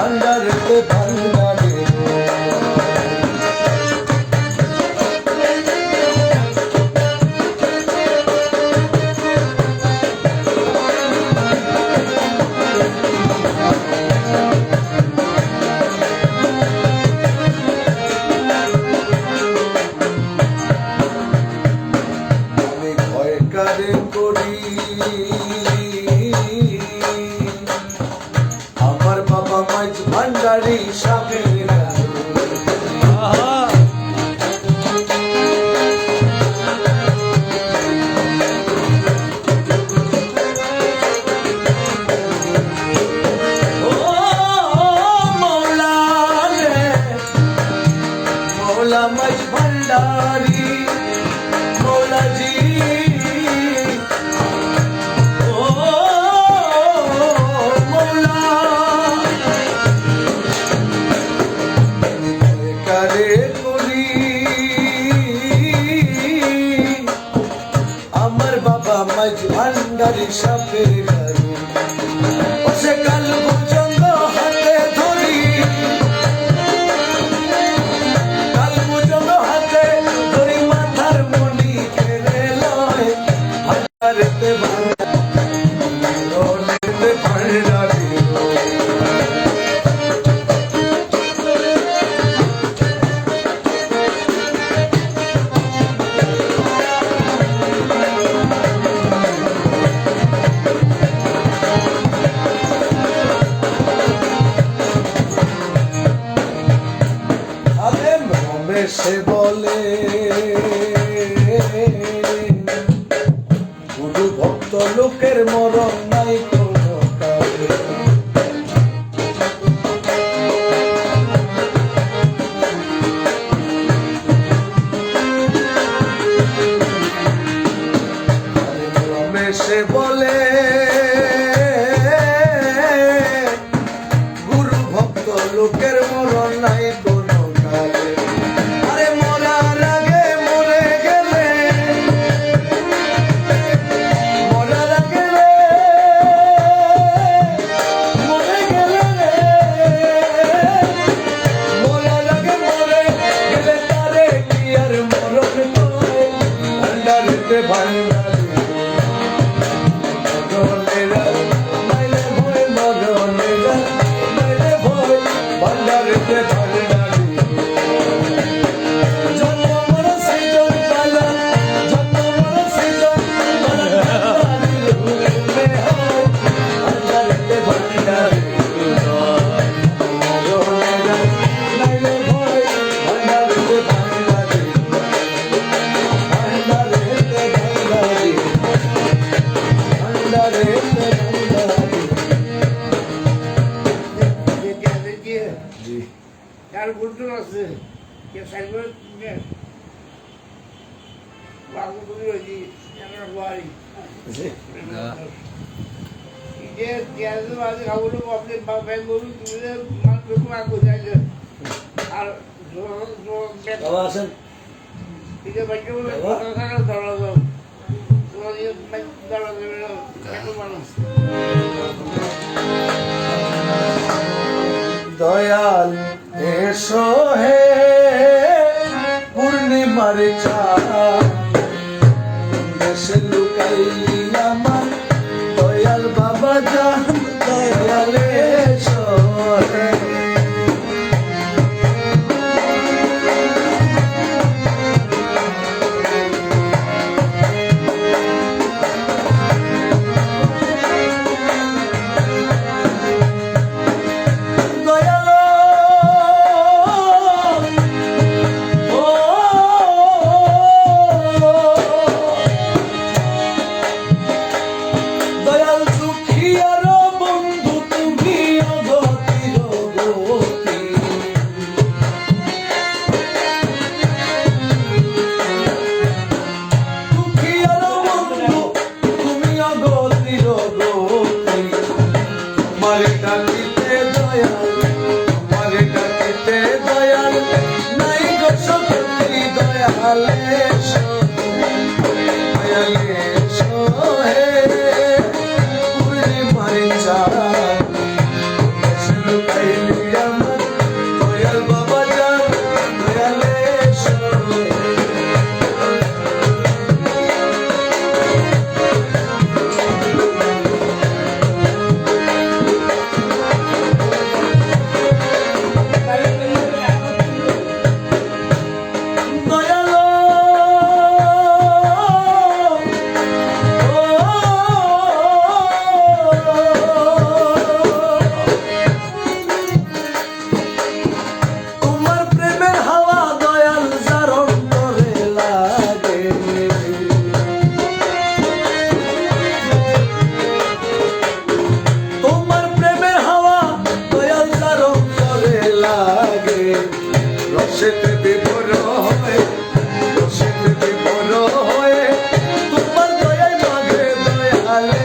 ভান্ডারেতে ভান্ডারে আমি ভয় কারে করি আমার বাবা মাঝ ভান্ডারি সাপের मौला मज भंडारी मौला जी ओ मौला करे करी अमर बाबा मज भंडारी सापेर गारी ओसे काल पর্যন্ত হাতে ধরি সে বলে গুরু ভক্ত লোকের মরণ নাই কোনো কালে সে বলে গুরু ভক্ত লোকের মরণ নাই কোনো কালে দয়াল এসো হে পূর্ণিমার চাঁদ দেশে লুকাই আমার দয়াল বাবা জান দয়াল এসো হে রসেতে বিভোর হয়ে রসেতে বিভোর হয়ে তোমার দয়ায় মাঝে দয়ালে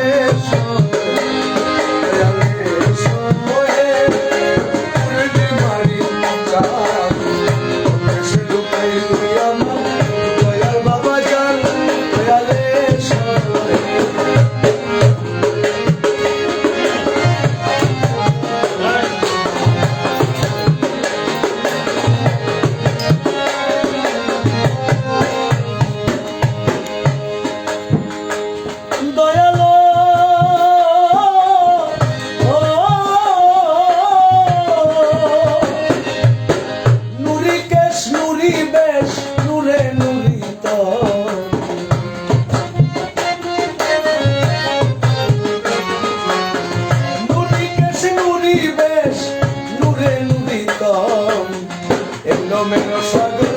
Menos saber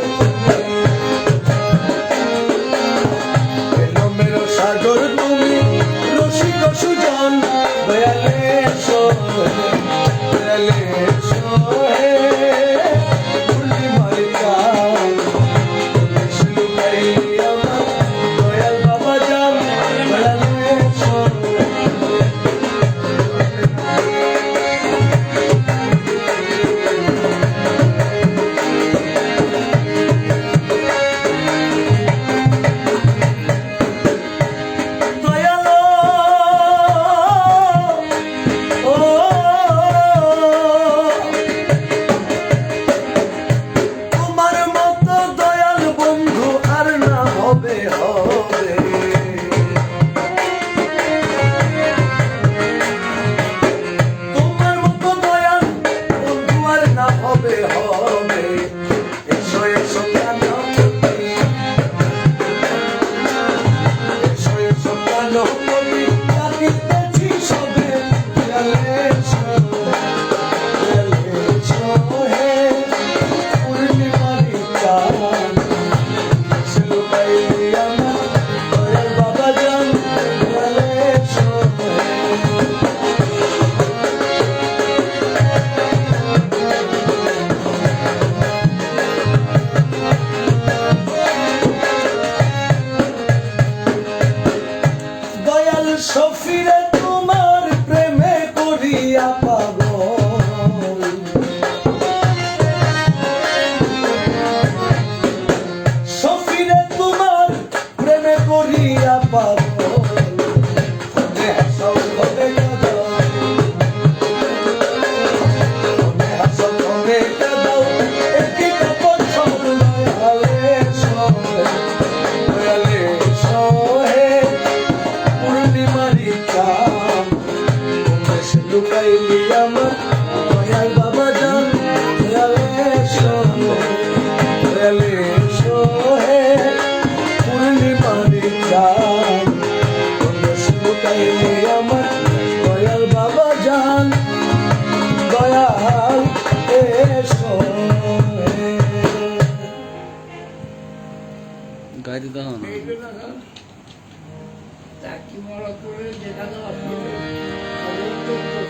menos সাগর তুমি রসিক সুজন দয়ালে দয়ালে ভুলি মালিকা দয়াল বাবা জান দয়ালে সফিরে তোমার প্রেমে করিয়া পাগল সফিরে তোমার প্রেমে করিয়া পাগল হবে হাসাও হবে কাদাও হবে হাসাও হবে কাদাও একই কাপড় সব দয়ালে দয়ালে লুকাইলি আমার দয়াল বাবা জান দয়ালে সোহে পূর্ণিমারি চাঁদ লুকাইলি আমার দয়াল বাবা জান দয়াল গাইতে দাও না কি বড় করে দেখা যাওয়া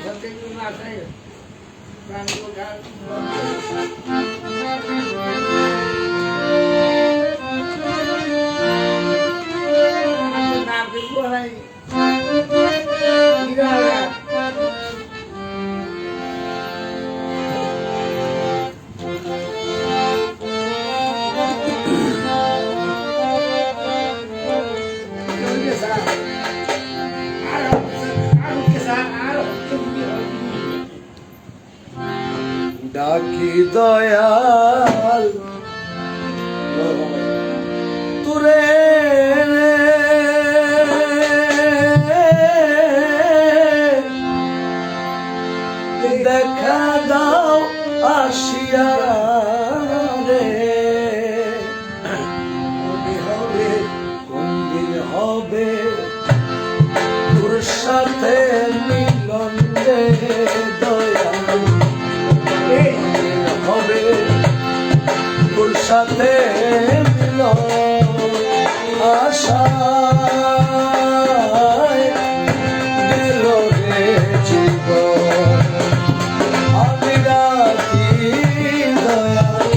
সাথে না চাই ডাকি দয়াল তুরে দেখা দাও আসিয়া রে হবে কোন দিন হবে তোর সাথে মিলন রে দয়াল হবে তোর সাথে মিলন আশায় গেল রে জীবন আমি রাখি দয়াল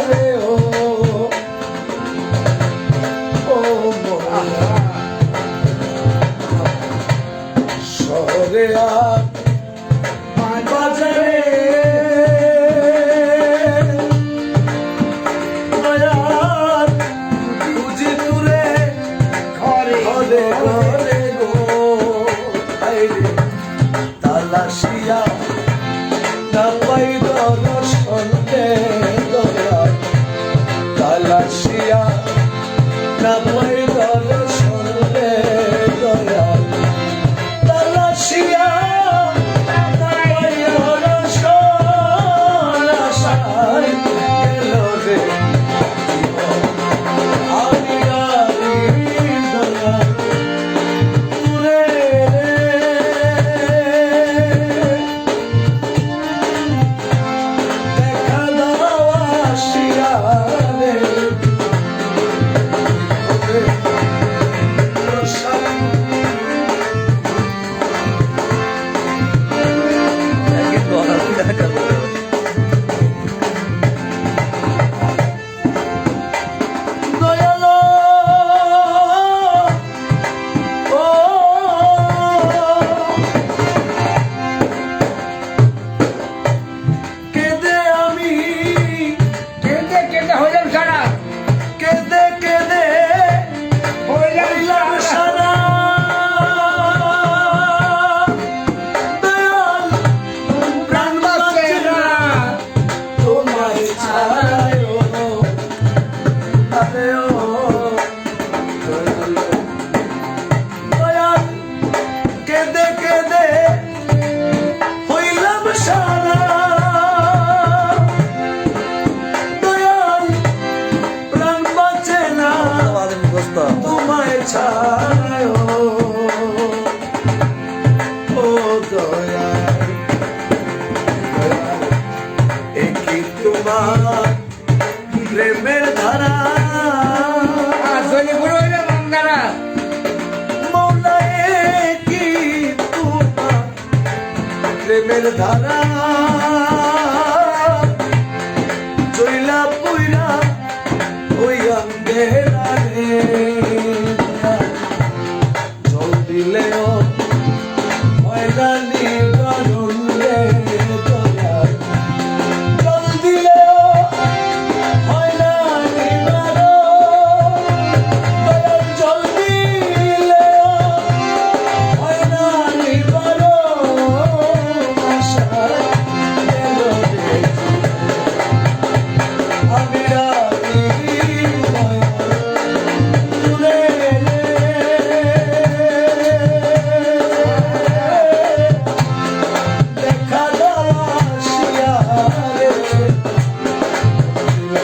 রে ও মহিলা শহরে আর বাজারে দয়ার খুঁজি তুরে ঘরে ঘরে ঘরে গো আইরে তালাশিয়া না পাই দর্শন দে দয়াল তালাশিয়া না পাই দর্শন দে দয়াল তালাশিয়া না পাই দর্শন আশায় গেল রে আমি গাড়ি দয়াল তুরে দেখা দাও আসিয়া রে দয়ালো ও কেঁদে আমি কেঁদে কেঁদে হইলাম সারা কেঁদে কেঁদে হইলাম সারা দয়াল প্রাণ বাঁচে না তোমায় ছাড়ায় ও আরে ও দয়াল কেঁদে কেঁদে হইলাম সারা দয়াল প্রাণ বাঁচে না তোমায় ছাড়ায় ও দয়াল একই তোমার প্রেমের ধারা আসলে পুরো হইলাম অঙ্গারা মৌলা একই তোমার প্রেমের ধারা জইলা পুইরা ওই অঙ্গেরা রে জল দিলেও ময়দানি গরুন রে দয়াল জল দিলেও ময়দানি গরুন দয়াল জল দিলেও ময়দানি গরুন আশা গেল রে আমি রাখি তুলে দেখা দাসিয়া রে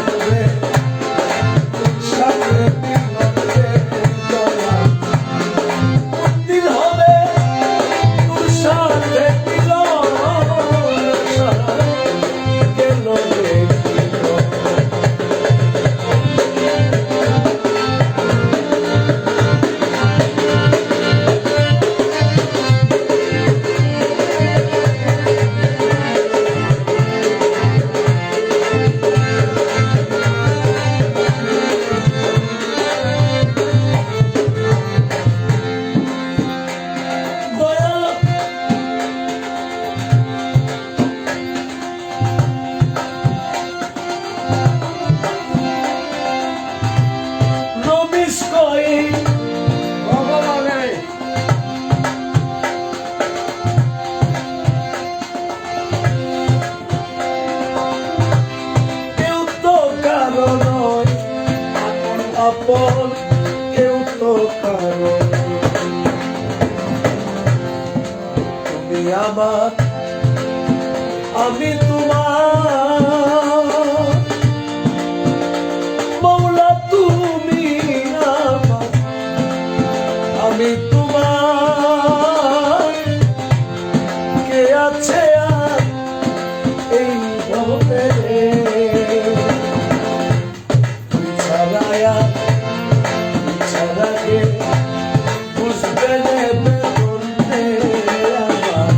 তুলে সাথে দিলে দয়া দিল হবে তোর সাথে দিল গেল রে দয়া রবিশ কই ভগবানে কেউ তো কারো নয় আপন কেউ তো কারো তুমি আমার আমি তোমার মৌলা তুমি আমার আমি তোমার কে আছে আর এই ভবে তুই ছাড়ায়া ছাড়া কে বুঝবে নেবে বলতে আমার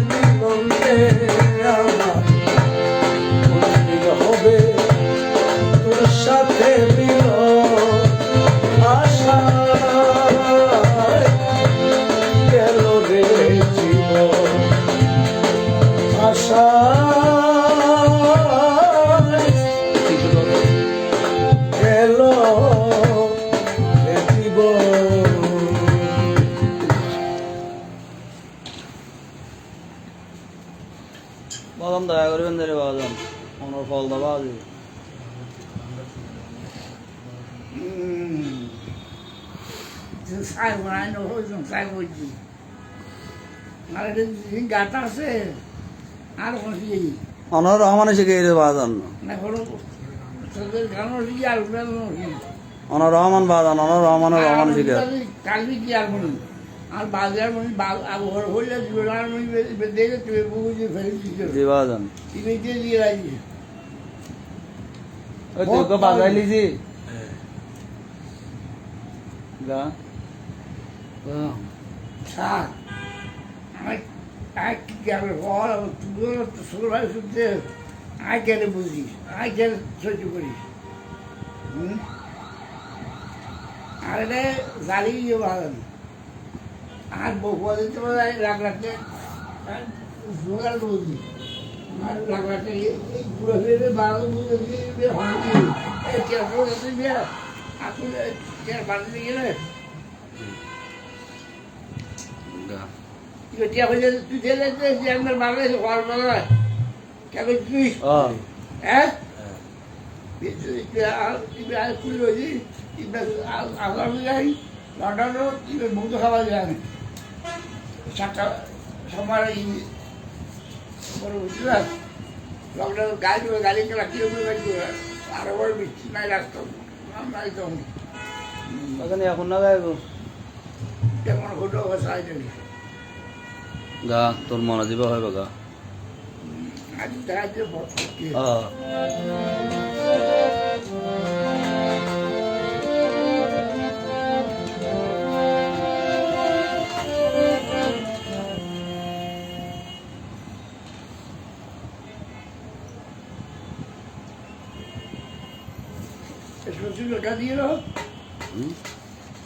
মিলনে আমার মন্দির হবে তোর সাথে মিলন আশা গেল রে জীবন আশা গেল রে জীবন বাদাম দয়া করবেন রে বাদাম আমার ফল দাবা আছে সাই বানাই না হইলাম সাই বলছি আর গাটা আছে আর বসি অনর রহমানে শিখে রে বাদাম না হলো তোদের গান হলি আর উড়াল অনর রহমান বাদাম অনর রহমান শিখে কালবি কি আর বলি আর বাজার মানে আবহাওয়া হইলে জোড়ার মানে দেখে তুই বুঝে ফেলছি জি বাদাম তুমি যে দিয়ে রাখি ওই তোকে বাজাই লিজি গা সাত আমি কি যাবে বল তুই তো সুরাই শুনতে আই কেন বুঝিস আই কেন সহ্য করিস আর রে গাড়ি ভালো আর বহু দিতে পারে লাখ লাখে জোগাড় বুঝি আর লাখ লাখে এই পুরো ফিরে বারো বুঝে দিয়ে হয়নি এই কেউ দিয়ে আসলে কে বাড়িতে গেলে গা কে হলে তুই ছেলে যে আমার বাবা ঘর বাবা কেন তুই হ্যাঁ খুললো যে আগামী যাই লন্ডনও বহুত খাবার যায় সাতটা সময় বুঝলাম লকডাউন গাড়ি চালা কিরকম আরো বড় বৃষ্টি নাই রাস্তা নাই তো ওখানে এখন না গাইব তেমন ঘটো অবস্থায় চলি গা তোর মনে দিব হয় গা আজ দেখা যাচ্ছে Scusi lo cadino?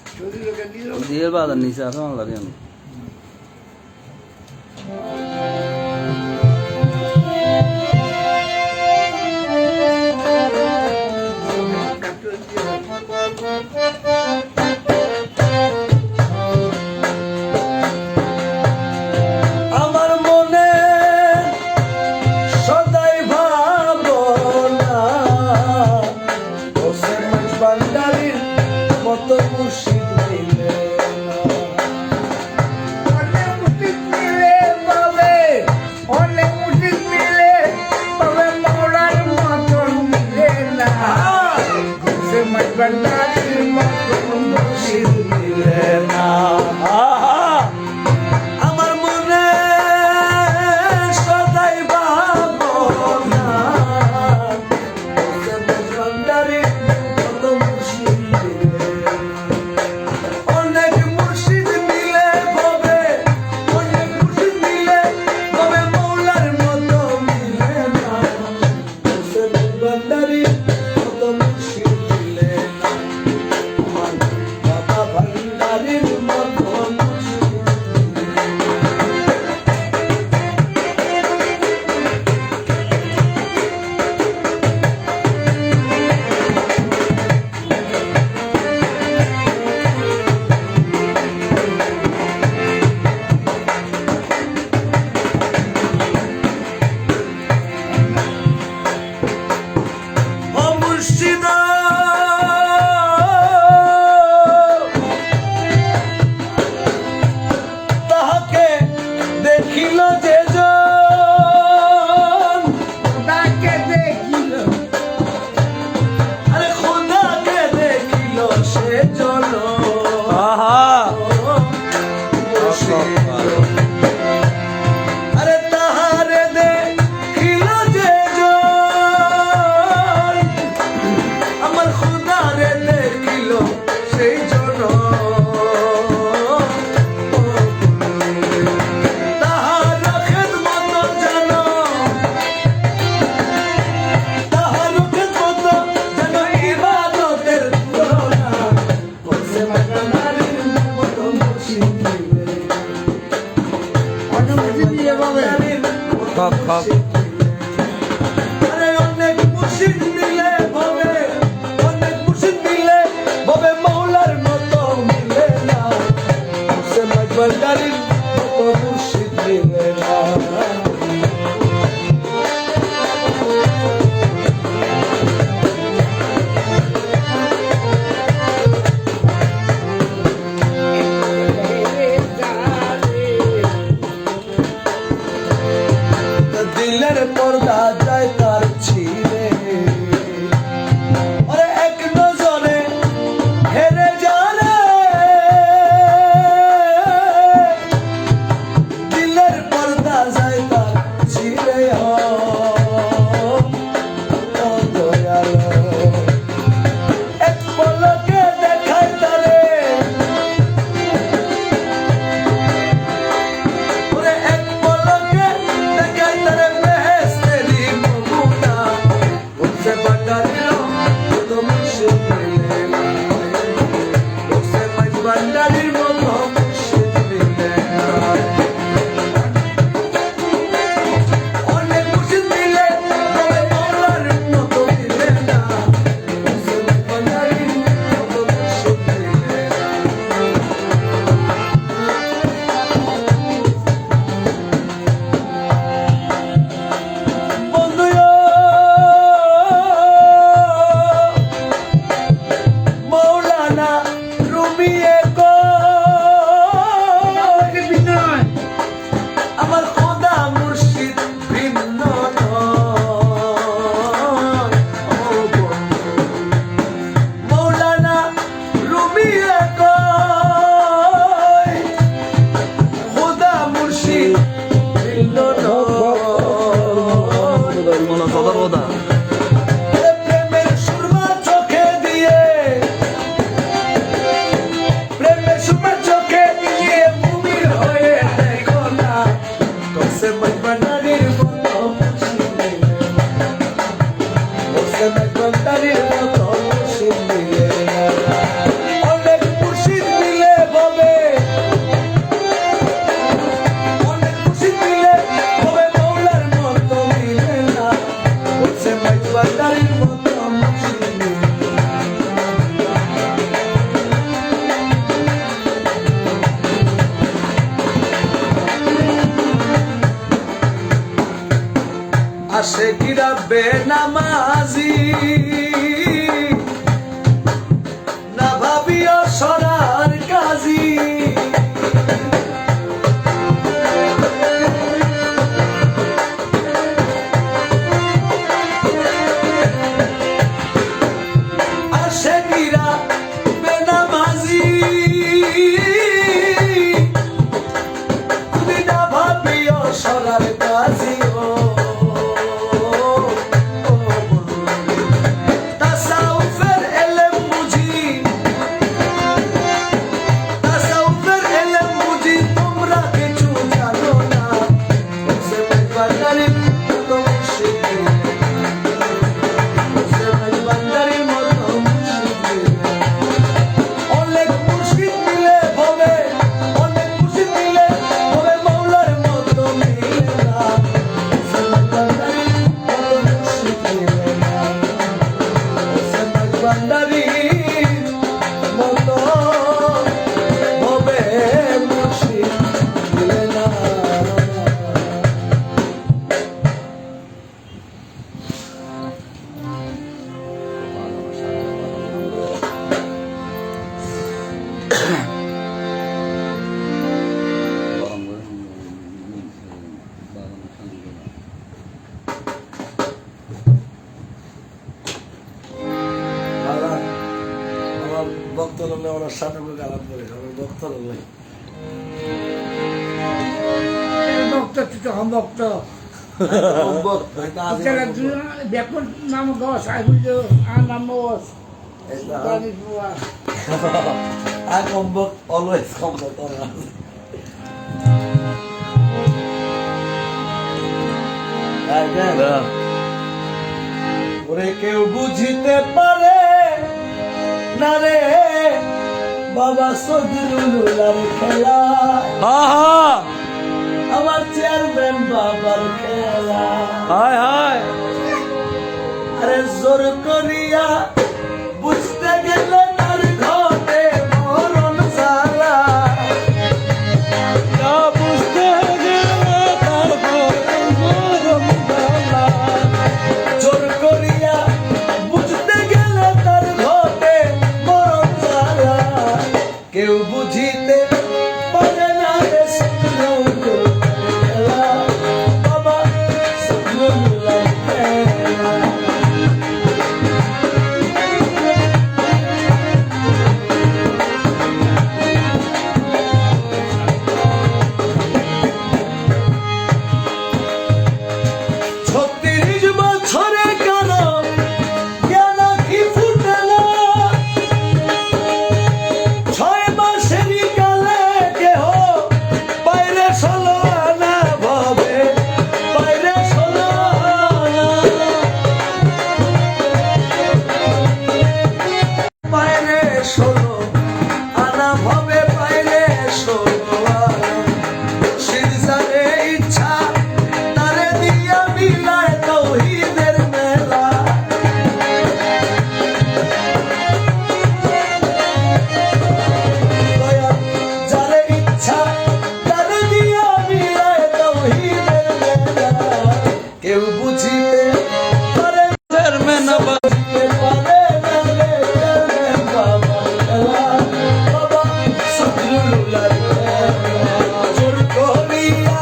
Scusi lo cadino? দিয়ে বাদাম নিচে আছে আমার লাগে আমি আমার মনে সদাই ভাবনা হোসেন ভান্ডারীর মতো মুর্শিদ মিলে না দিয়ে পাবে। খপ খপ আরে অনেক মুর্শিদ মিলে ভবে, অনেক মুর্শিদ মিলে ভবে মৌলার মতো মিলে না, সে মজবান্ডারির মতো মুর্শিদ মিলে না। দিলের পর্দা যায় তার ছিঁড়ে, আরে এক নজরে হেরে যারে, দিলের পর্দা যায় তার ছিঁড়ে। ও দয়ালো, এক পলকে দেখায় তারে, ওরে এক পলকে দেখায় তারে বেহেশতেরি নমুনা, ওসে ভান্ডারির মতো মুর্শিদ মিলে না, ওসে ভান্ডারির মতো মুর্শিদ মিলে না। অনেক মুর্শিদ মিলে তবে মৌলার মতো মিলে না, ওসে ভান্ডারির মতো মুর্শিদ মিলে না। বন্ধুরা, মৌলানা রুমি বিনয় আমার খোদা মুর্শিদ ভিন্ন নয়। ও বন্ধু, মৌলানা রুমি খোদা মুর্শিদ ভিন্ন নয়। মনে সদর ওদা প্রেমের সুরমা চোখে দিয়ে, প্রেমের সুরমা চোখে দিয়ে মুমির হয়ে দেখো না, তোসে মজবান্ডারির মতো মুর্শিদ মিলে না, তোসে মজবান্ডারির মতো মুর্শিদ মিলে না। অনেক মুর্শিদ মিলে ভবে, অনেক মুর্শিদ মিলে ভবে মৌলার মতো মিলে না, তোসে মজবান্ডারির মতো মুর্শিদ মিলে না। আশেকিরা বেনামাজি, না ভাবিও সরার কাজী, আশেকিরা বেনামাজি, তুমি না ভাবিও সরার কাজী। তাসাউফের এলেম বুঝি, তাসাউফের এলেম বুঝি তোমরা কিছু জানো না, ওসে মজবান্ডারির মতো মুর্শিদ মিলে না, ওসে মজবান্ডারির মতো মুর্শিদ মিলে না। অনেক মুর্শিদ মিলে ভবে, অনেক মুর্শিদ মিলে ভবে মৌলার মতো মিলে না, ওসে মজবান্ডারির মতো মুর্শিদ মিলে না, ওসে মজবান্ডারির মতো ভবে মুর্শিদ মিলে না। গরম করে দাদা, আমার ভক্ত হলে ওনার সামনে মুখে আলাপ করে, আমার ভক্ত হলে ভক্ত তুই তো ভক্ত ব্যাপক নাম গস আইবুল আর নাম গস I come back, always come back on us. ওরে কেউ বুঝিতে পারে না রে বাবা সজরুল খেলা, আমার চেয়ারম্যান বাবার খেলা হায় হায় আরে জোর করিয়া বুঝতে গেলে তার ঘটে মরণ জ্বালা তা বুঝতে গেলে তারপর মরণ জ্বালা। জোর করিয়া বুঝতে গেলে তার ঘটে মরণ জ্বালা কেউ বুঝিতে পারে না রে সত্যি খেলা বাবা সত্যি খেলা ছত্রিশ বছরে কেন জ্ঞান কি ফুটে না ছয় মাসেরই কালে কেহ বাইরে ষোলো আনা ভবে বাইরে ষোলো আনা বাইরে ষোলো আনা ভবে বাইরে ষোলো আনা সিরজারে ইচ্ছা তারে দিয়া মিলায় তৌহিদের মেলা দয়া যারে ইচ্ছা তারে দিয়া মিলায় তৌহিদের মেলা কেউ বুঝিতে পারে চেয়ারম্যান আবার বুঝিতে পারে না রে চেয়ারম্যান বাবার খেলা বাবা সদরুল্লাহর খেলা জোর করিয়া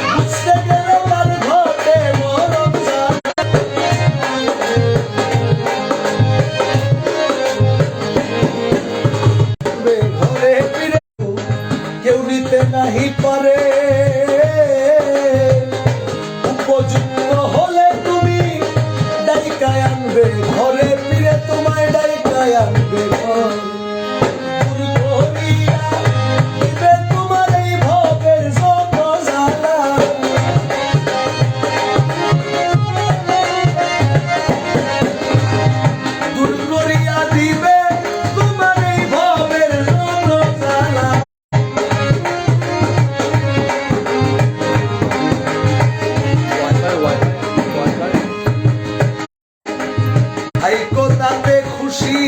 বুঝতে গেলে তার ঘটে মরণ জ্বালা ঘরে ফিরে কেউ নিতে নাহি পারে উপযুক্ত হলে তুমি ডাইকায় আনবে ঘরে ফিরে তোমায় ডাইকায় আনবে ঘর। দূর করিয়া দিবে তোমার এই ভোগের যত জ্বালা দূর করিয়া দিবে তোমার এই ভবের যত জ্বালা ওয়াইফাই ওয়াইফাই হাইকো তাতে খুশি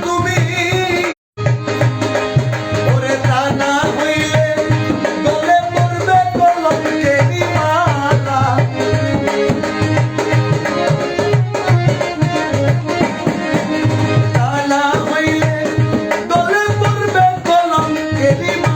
তুমি ওরে তা না হইলে গলে পড়বে কলঙ্কেরই মালা তা না হইলে গলে পড়বে কলঙ্কেরই মালা